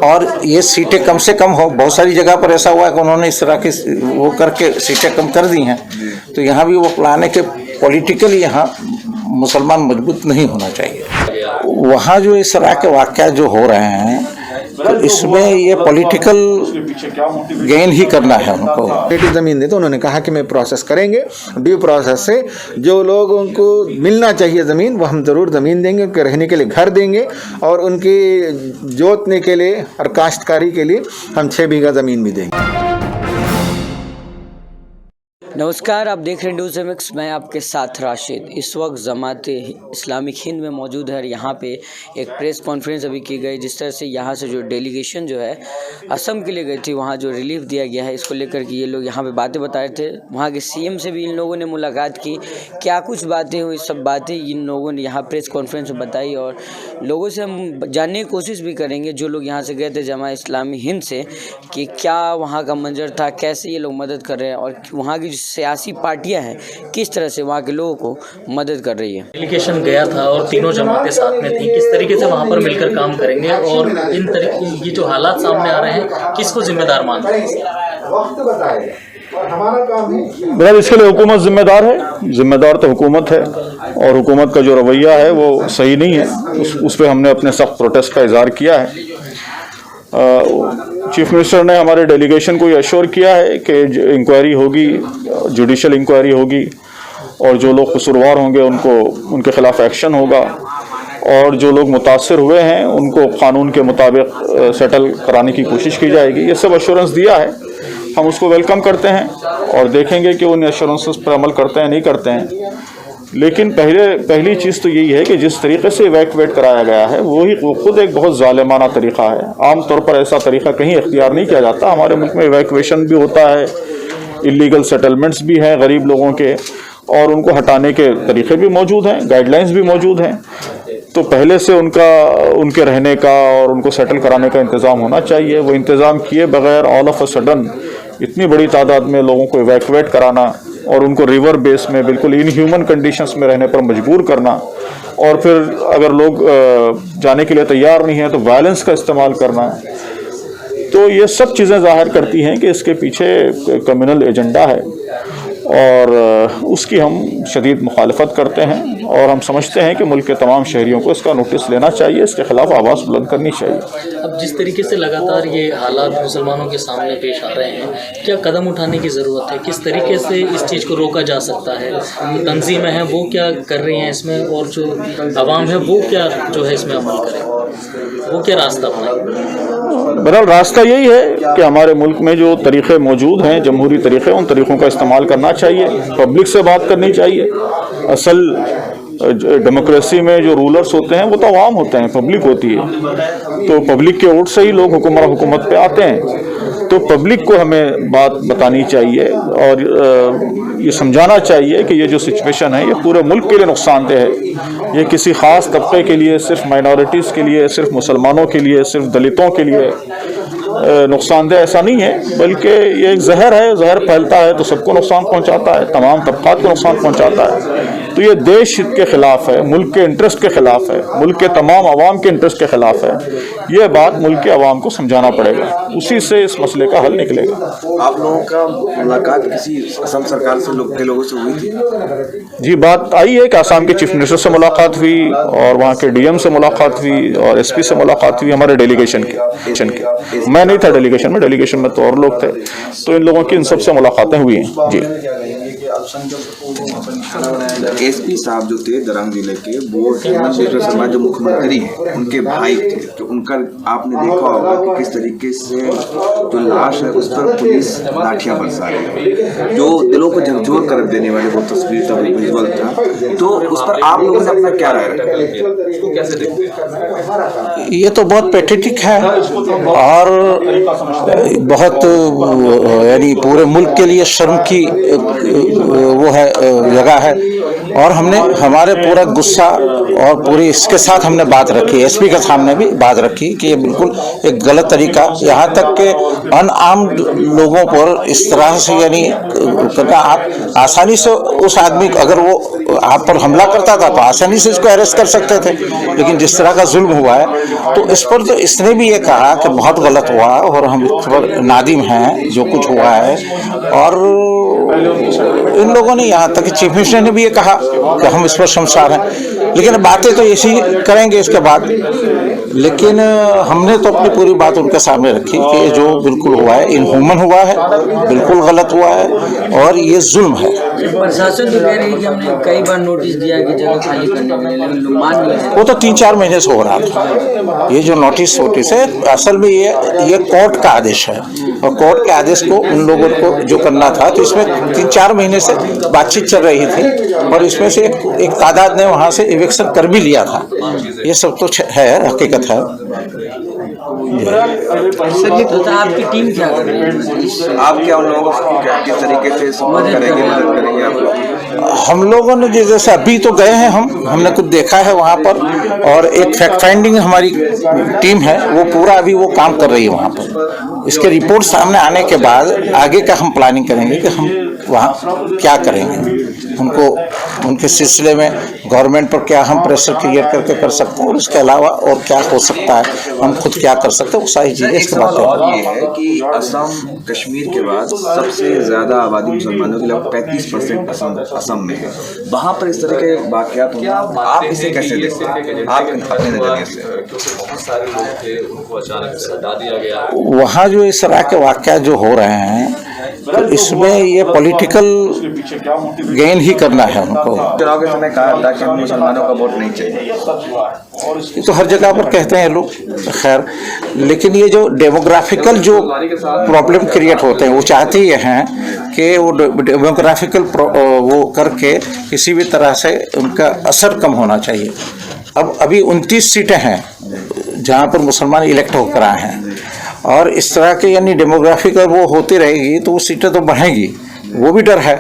और ये सीटें कम से कम हो। बहुत सारी जगह पर ऐसा हुआ है कि उन्होंने इस तरह की वो करके सीटें कम कर दी हैं, तो यहाँ भी वो लाने के पॉलिटिकली यहाँ मुसलमान मजबूत नहीं होना चाहिए। वहाँ जो इस तरह के वाक़या जो हो रहे हैं, तो इसमें ये पॉलिटिकल गेन ही करना है उनको। बेटी ज़मीन दे तो उन्होंने कहा कि मैं प्रोसेस करेंगे, ड्यू प्रोसेस से जो लोगों को मिलना चाहिए ज़मीन वो हम ज़रूर ज़मीन देंगे, उनके रहने के लिए घर देंगे और उनकी जोतने के लिए और काश्तकारी के लिए हम 6 बीघा ज़मीन भी देंगे। नमस्कार, आप देख रहे हैं न्यूज़ एमएक्स। मैं आपके साथ राशिद। इस वक्त जमात इस्लामिक हिंद में मौजूद है और यहाँ पे एक प्रेस कॉन्फ्रेंस अभी की गई। जिस तरह से यहाँ से जो डेलीगेशन जो है असम के लिए गई थी, वहाँ जो रिलीफ दिया गया है, इसको लेकर के ये लोग यहाँ पे बातें बता रहे थे। वहाँ के सीएम से भी इन लोगों ने मुलाकात की। क्या कुछ बातें हुई, सब बातें इन लोगों ने यहाँ प्रेस कॉन्फ्रेंस में बताई और लोगों से हम जानने की कोशिश भी करेंगे, जो लोग यहाँ से गए थे जमात इस्लामी हिंद से, कि क्या वहाँ का मंजर था, कैसे ये लोग मदद कर रहे हैं और वहाँ की सियासी पार्टियां हैं किस तरह से वहाँ के लोगों को मदद कर रही है। डेलीगेशन गया था और तीनों जमातें साथ में थी, किस तरीके से वहाँ पर मिलकर काम करेंगे और इन तरीके ये जो हालात सामने आ रहे हैं किसको जिम्मेदार मानते हैं? बहरहाल इसके लिए हुकूमत जिम्मेदार है, जिम्मेदार तो हुकूमत है और हुकूमत का जो रवैया है वो सही नहीं है। उस पर हमने अपने सख्त प्रोटेस्ट का इजहार किया है। चीफ मिनिस्टर ने हमारे डेलीगेशन को ये अश्योर किया है कि इंक्वायरी होगी, जुडिशल इंक्वायरी होगी और जो लोग कसूरवार होंगे उनके खिलाफ एक्शन होगा और जो लोग मुतासर हुए हैं उनको कानून के मुताबिक सेटल कराने की कोशिश की जाएगी। ये सब अश्योरेंस दिया है, हम उसको वेलकम करते हैं और देखेंगे कि उन अश्योरेंसेस पर अमल करते हैं नहीं करते हैं। लेकिन पहली चीज़ तो यही है कि जिस तरीके से इवैक्यूएट कराया गया है वो खुद एक बहुत ज़ालिमाना तरीक़ा है। आम तौर पर ऐसा तरीक़ा कहीं इख्तियार नहीं किया जाता। हमारे मुल्क में इवैक्यूएशन भी होता है, इलीगल सेटलमेंट्स भी हैं गरीब लोगों के और उनको हटाने के तरीक़े भी मौजूद हैं, गाइडलाइंस भी मौजूद हैं। तो पहले से उनके रहने का और उनको सेटल कराने का इंतज़ाम होना चाहिए। वो इंतज़ाम किए बगैर ऑल ऑफ अ सडन इतनी बड़ी तादाद में लोगों को इवैक्यूएट कराना और उनको रिवर बेस में बिल्कुल इनह्यूमन कंडीशंस में रहने पर मजबूर करना और फिर अगर लोग जाने के लिए तैयार नहीं हैं तो वायलेंस का इस्तेमाल करना, तो ये सब चीज़ें ज़ाहिर करती हैं कि इसके पीछे कम्युनल एजेंडा है और उसकी हम शदीद मुखालफत करते हैं और हम समझते हैं कि मुल्क के तमाम शहरियों को इसका नोटिस लेना चाहिए, इसके खिलाफ आवाज़ बुलंद करनी चाहिए। अब जिस तरीके से लगातार ये हालात मुसलमानों के सामने पेश आ रहे हैं, क्या कदम उठाने की ज़रूरत है? किस तरीके से इस चीज़ को रोका जा सकता है? तंजीमें हैं वो क्या कर रही हैं इसमें और जो अवाम है वो क्या जो है इसमें अमल करें, वो क्या रास्ता अपनाएं? बहरहाल रास्ता यही है कि हमारे मुल्क में जो तरीक़े मौजूद हैं, जमहूरी तरीक़े, उन तरीक़ों का इस्तेमाल करना चाहिए, पब्लिक से बात करनी चाहिए। असल डेमोक्रेसी में जो रूलर्स होते हैं वो तो आवाम होते हैं, पब्लिक होती है, तो पब्लिक के वोट से ही लोग हुकूमत पे आते हैं। तो पब्लिक को हमें बात बतानी चाहिए और ये समझाना चाहिए कि ये जो सिचुएशन है ये पूरे मुल्क के लिए नुकसानदेह है। ये किसी ख़ास तबके के लिए, सिर्फ माइनॉरिटीज़ के लिए, सिर्फ मुसलमानों के लिए, सिर्फ दलितों के लिए नुकसानदेह ऐसा नहीं है, बल्कि ये एक जहर है। जहर फैलता है तो सबको नुकसान पहुंचाता है, तमाम तबकात को नुकसान पहुंचाता है। तो ये देश हित के खिलाफ है, मुल्क के इंटरेस्ट के खिलाफ है, मुल्क के तमाम आवाम के इंटरेस्ट के खिलाफ है। ये बात मुल्क के आवाम को समझाना पड़ेगा, उसी से इस मसले का हल निकलेगा। आप लोगों का मुलाकात किसी असम सरकार से के लोगों से हुई थी? जी, बात आई है कि असम के चीफ मिनिस्टर से मुलाकात हुई और वहाँ के डीएम से मुलाकात हुई और एसपी से मुलाकात हुई, हमारे डेलीगेशन के। मैं नहीं था डेलीगेशन में तो और लोग थे, तो इन लोगों की इन सब से मुलाकातें हुई हैं। जी, एसपी साहब जो थे दरंग जिले के, वो हेमंत बिस्वा शर्मा जो मुख्यमंत्री हैं उनके भाई थे, तो उनका आपने देखा होगा कि किस तरीके से जो लाश है उस पर पुलिस लाठियां बरसा रही है, जो दिलों को झकझोर कर देने वाली वो तस्वीर था, विजुअल था। तो उस पर आप लोगों ने अपना क्या राय रखा? ये तो बहुत पैथेटिक है और बहुत यानी पूरे मुल्क के लिए शर्म की वो है जगह है और हमने हमारे पूरा गुस्सा और पूरी इसके साथ हमने बात रखी, एसपी के सामने भी बात रखी कि ये बिल्कुल एक गलत तरीका, यहाँ तक के अनआर्म्ड लोगों पर इस तरह से यानी करना, आप आसानी से उस आदमी को अगर वो आप पर हमला करता था तो आसानी से इसको अरेस्ट कर सकते थे, लेकिन जिस तरह का जुल्म हुआ है तो इस पर तो इसने भी ये कहा कि बहुत गलत हुआ और हम इस पर नादिम हैं जो कुछ हुआ है। और इन लोगों ने यहाँ तक कि चीफ मिनिस्टर ने भी ये कहा कि हम इस पर शर्मसार हैं, लेकिन बातें तो ऐसी करेंगे इसके बाद। लेकिन हमने तो अपनी पूरी बात उनके सामने रखी कि जो बिल्कुल हुआ है इनह्यूमन हुआ है, बिल्कुल गलत हुआ है और ये जुल्म है। प्रशासन तो कह रही है कि हमने कई बार नोटिस दिया कि जगह खाली करने में, लेकिन लोग मान नहीं रहे। वो तो 3-4 महीने से हो रहा था। ये जो नोटिस है असल में ये कोर्ट का आदेश है और कोर्ट के आदेश को उन लोगों को जो करना था, तो इसमें 3-4 महीने से बातचीत चल रही थी और इसमें से एक तादाद ने वहाँ से इविक्शन कर भी लिया था। ये सब तो है, हकीकत है। तो आपकी टीम क्या कर रही है? आप क्या उन लोगों को किस तरीके से मदद करेंगे आप लोग? हम लोगों ने जैसे अभी तो गए हैं, हमने कुछ देखा है वहाँ पर और एक फैक्ट फाइंडिंग हमारी टीम है वो पूरा अभी वो काम कर रही है वहाँ पर। इसके रिपोर्ट सामने आने के बाद आगे का हम प्लानिंग करेंगे कि हम वहाँ क्या करेंगे, उनको उनके सिलसिले में गवर्नमेंट पर क्या हम प्रेशर क्रिएट करके कर सकते हैं और उसके अलावा और क्या हो सकता है, हम खुद क्या कर सकते हैं, वो सारी चीज़ें इसके बाद। और ये है कि असम कश्मीर के बाद सबसे ज़्यादा आबादी मुसलमानों की लगभग 35% असम में है। वहाँ पर इस तरह के वाक़यात होना, आप इसे कैसे देखते हैं आप अपने नज़रिए से? वहाँ जो इस तरह के वाक़यात जो हो रहे हैं तो इसमें ये पॉलिटिकल गेन ही करना है उनको। चुनाव के समय कहा था कि हम मुसलमानों का वोट नहीं चाहिए, ये तो हर जगह पर कहते हैं लोग, खैर। लेकिन ये जो डेमोग्राफिकल जो प्रॉब्लम क्रिएट होते हैं वो चाहते ये हैं कि वो डेमोग्राफिकल वो करके किसी भी तरह से उनका असर कम होना चाहिए। अब अभी 29 सीटें हैं जहाँ पर मुसलमान इलेक्ट होकर आए हैं और इस तरह के यानी डेमोग्राफी का वो होती रहेगी तो वो सीटें तो बढ़ेंगी, वो भी डर है।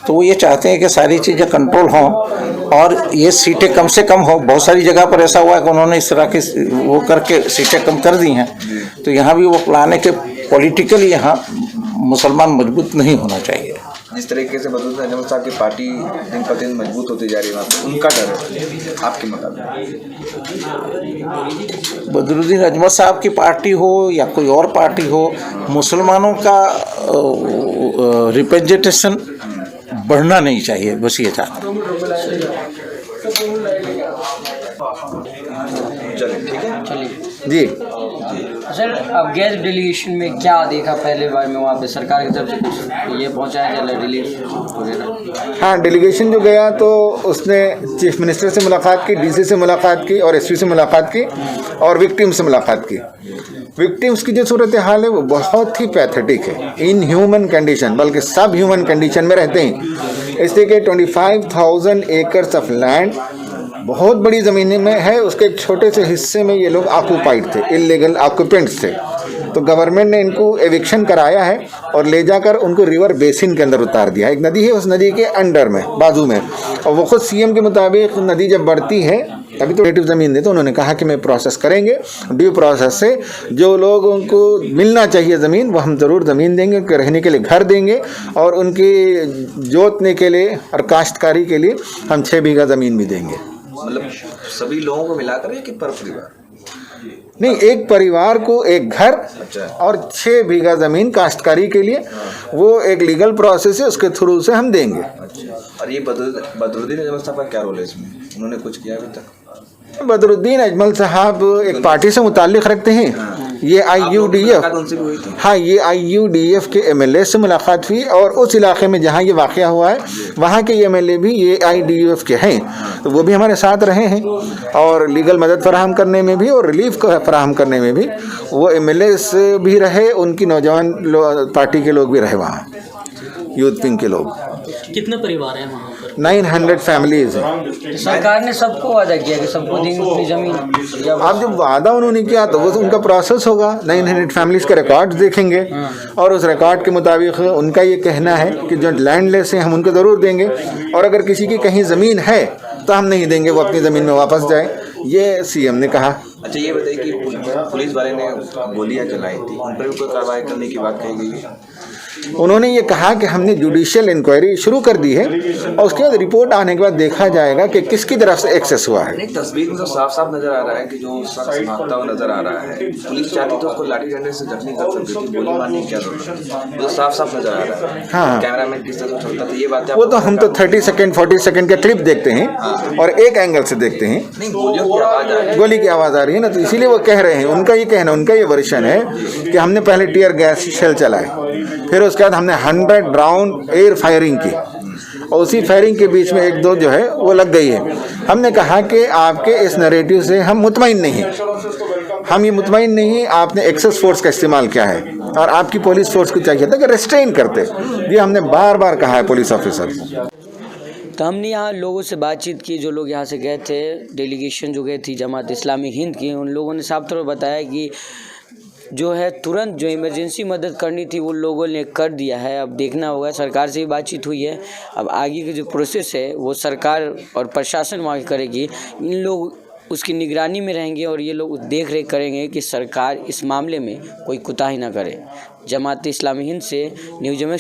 तो वो ये चाहते हैं कि सारी चीज़ें कंट्रोल हों और ये सीटें कम से कम हो। बहुत सारी जगह पर ऐसा हुआ है कि उन्होंने इस तरह की वो करके सीटें कम कर दी हैं, तो यहाँ भी वो प्लान है कि पॉलिटिकली यहाँ मुसलमान मजबूत नहीं होना चाहिए। जिस तरीके से बदरुद्दीन अजमल साहब की पार्टी दिन पर दिन मजबूत होती जा रही है, वहाँ पर उनका डर है आपके मुताबिक? बदरुद्दीन अजमल साहब की पार्टी हो या कोई और पार्टी हो, मुसलमानों का रिप्रेजेंटेशन बढ़ना नहीं चाहिए, बस ये चाहता हूँ। जी सर, अब गैस डेलीगेशन में क्या देखा पहले बार में वहाँ पे सरकार की तरफ से कुछ ये पहुँचाया जा रिलीफ वगैरह? हाँ, डेलीगेशन जो गया तो उसने चीफ मिनिस्टर से मुलाकात की, डीसी से मुलाकात की और एसपी से मुलाकात की और विक्टिम से मुलाकात की। विक्टिम्स की जो सूरत हाल है वो बहुत ही पैथेटिक है, इन ह्यूमन कंडीशन, बल्कि सब ह्यूमन कंडीशन में रहते हैं। इसलिए कि 25,000 एकर्स ऑफ लैंड बहुत बड़ी ज़मीनें में है, उसके एक छोटे से हिस्से में ये लोग ऑक्यूपाइड थे, इलीगल ऑक्यूपेंट्स थे। तो गवर्नमेंट ने इनको एविक्शन कराया है और ले जाकर उनको रिवर बेसिन के अंदर उतार दिया। एक नदी है, उस नदी के अंडर में, बाजू में, और वो खुद सीएम के मुताबिक नदी जब बढ़ती है, अभी तो नेटिव ज़मीन है, तो उन्होंने कहा कि मैं प्रोसेस करेंगे ड्यू प्रोसेस से, जो लोगों को मिलना चाहिए ज़मीन वो हम ज़रूर ज़मीन देंगे, उनके रहने के लिए घर देंगे और उनकी जोतने के लिए और काश्तकारी के लिए हम 6 बीघा ज़मीन भी देंगे। मतलब सभी लोगों को मिलाकर कि पर परिवार? नहीं, एक परिवार को एक घर और 6 बीघा ज़मीन काश्तकारी के लिए, वो एक लीगल प्रोसेस है, उसके थ्रू से हम देंगे। और ये बदरुद्दीन अजमल साहब का क्या रोल है इसमें? उन्होंने कुछ किया अभी तक? बदरुद्दीन अजमल साहब एक पार्टी से मुताल्लिक़ रखते हैं, ये IUDF, हाँ, ये IUDF के MLA से मुलाकात हुई और उस इलाके में जहाँ ये वाक़या हुआ है वहाँ के MLA भी ये IUDF के हैं, तो वो भी हमारे साथ रहे हैं और लीगल मदद फराहम करने में भी और रिलीफ को फराहम करने में भी वो MLA भी रहे, उनकी नौजवान पार्टी के लोग भी रहे वहाँ, यूथ विंग के लोग। कितने परिवार हैं वहाँ पर? 900 फैमिलीज हैं। सरकार ने सबको वादा किया कि सबको देंगे अपनी ज़मीन। अब जब वादा उन्होंने किया तो वो उनका प्रोसेस होगा, 900 फैमिलीज के रिकॉर्ड्स देखेंगे और उस रिकॉर्ड के मुताबिक उनका ये कहना है कि जो लैंडलेस हैं हम उनको ज़रूर देंगे और अगर किसी की कहीं ज़मीन है तो हम नहीं देंगे, वो अपनी ज़मीन में वापस जाए, ये CM ने कहा। अच्छा ये बताइए कि पुलिस वाले ने गोलियां चलाई थी, उन पर भी कोई कार्रवाई करने की बात कही गई है? उन्होंने ये कहा कि हमने जुडिशियल इंक्वायरी शुरू कर दी है और उसके बाद रिपोर्ट आने के बाद देखा जाएगा कि किसकी तरफ से एक्सेस हुआ है। एक तस्वीर में तो साफ साफ नजर आ रहा है कि जो शख्स भागता हुआ नजर आ रहा है, पुलिस चाहती तो उसको लाठी डंडे से जख्मी कर सकती थी, गोली मारने की क्या जरूरत है? तो साफ साफ नजर आ रहा है। हाँ। कैमरामैन किस तरह से चलता था ये बातें वो तो हम तो 30 सेकंड 40 सेकंड का क्लिप देखते हैं और एक एंगल से देखते हैं। नहीं, गोलियों की आवाज आ रही है। गोली की आवाज़ आ रही है ना, तो इसीलिए वो कह रहे हैं, उनका ये कहना, उनका ये वर्शन है कि हमने पहले टीयर गैस शेल चलाए, फिर उसके बाद हमने 100 राउंड एयर फायरिंग की और उसी फायरिंग के बीच में एक दो जो है वो लग गई है। हमने कहा कि आपके इस नैरेटिव से हम मुतमईन नहीं हैं, हम ये मुतमईन नहीं हैं, आपने एक्सेस फोर्स का इस्तेमाल किया है और आपकी पुलिस फोर्स को चाहिए था कि रेस्ट्रेन करते। ये हमने बार बार कहा है पुलिस ऑफिसर को। तो हमने यहाँ लोगों से बातचीत की, जो लोग यहाँ से गए थे, डेलीगेशन जो गई थी जमात इस्लामी हिंद की, उन लोगों ने साफ तौर पर बताया कि जो है तुरंत जो इमरजेंसी मदद करनी थी वो लोगों ने कर दिया है। अब देखना होगा, सरकार से भी बातचीत हुई है, अब आगे की जो प्रोसेस है वो सरकार और प्रशासन वहाँ की करेगी। इन लोग उसकी निगरानी में रहेंगे और ये लोग देख रेख करेंगे कि सरकार इस मामले में कोई कोताही ना करे। जमात इस्लामी हिंद से न्यूज़ MX